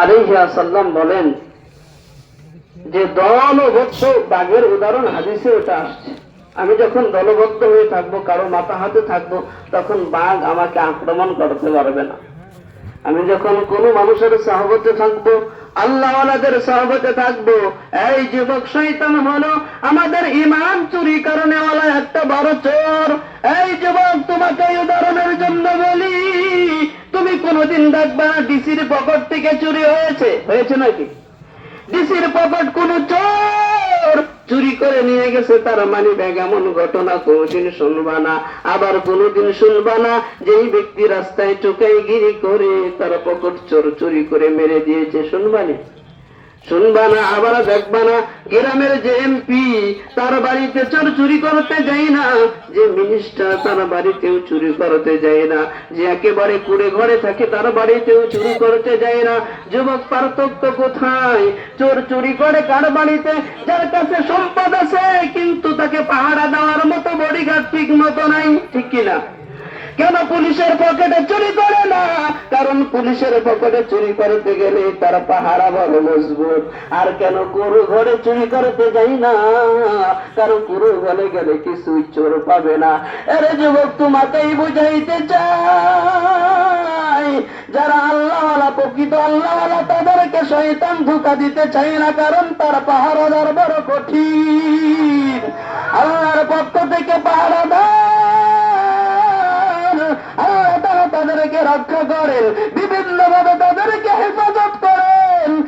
আলাইহি ওয়াসাল্লাম বলেন যে দলবদ্ধ বাঘের উদাহরণ হাদিসে ওটা আসছে। আমি যখন দলবদ্ধ হয়ে থাকবো, কারো মাথা হাতে থাকবো, তখন বাঘ আমাকে আক্রমণ করতে পারবে না। আমি যখন কোনো মানুষের সহবতে থাকবো, আল্লাহওয়ালাদের সহবতে থাকবো, এই যুবক শয়তান হলো আমাদের ঈমান চুরি করেনেওয়ালা একটা বড় চোর। এই যুবক, তোমাকে এই উদাহরণের জন্য বলি, তুমি কোনোদিন দেখবা ডিসির পকেট থেকে চুরি হয়েছে নাকি? ডিসির পকেট কোন চোর চুরি করে নিয়ে গেছে তার মানি ব্যাগ, এমন ঘটনা কোনদিন শুনবা না। আবার কোনদিন শুনবা না যেই ব্যক্তি রাস্তায় টোকাইগিরি করে তার পকেট চোর চুরি করে মেরে দিয়েছে, শুনবা না। আবার দেখবা না গ্রামের যে এমপি তার বাড়িতে চোর চুরি করতে যায় না, যে মিনিস্টার তার বাড়িতেও চুরি করতে যায় না, যে একেবারে কুড়ে ঘরে থাকে তার বাড়িতেও চুরি করতে যায় না। যুবক, পার্থক্য কোথায়? চোর চুরি করে কার বাড়িতে? যার কাছে সম্পদ আছে কিন্তু তাকে পাহারা দেওয়ার মতো বডিগার্ড ঠিক মতো নাই, ঠিক কিনা? কেন পুলিশের পকেটে চুরি করে না? কারণ পুলিশের পকেটে চুরি করতে গেলে তার পাহারা বড় মজবুত। আর কেন কুরু ঘরে চুরি করতে যাই না? কারণ কুরু ঘরে গেলে কিছুই চোর পাবে না। আরে যুবক, তোমাকেই বুঝাইতে চাই, যারা আল্লাহওয়ালা, প্রকৃত আল্লাহওয়ালা, তাদেরকে শয়তান ধোঁকা দিতে চাই না, কারণ তার পাহারাদার বড় কঠিন। আল্লাহর পক্ষ থেকে পাহারাদার, আল্লাহ তাদেরকে রক্ষা করেন, বিভিন্ন ভাবে তাদেরকে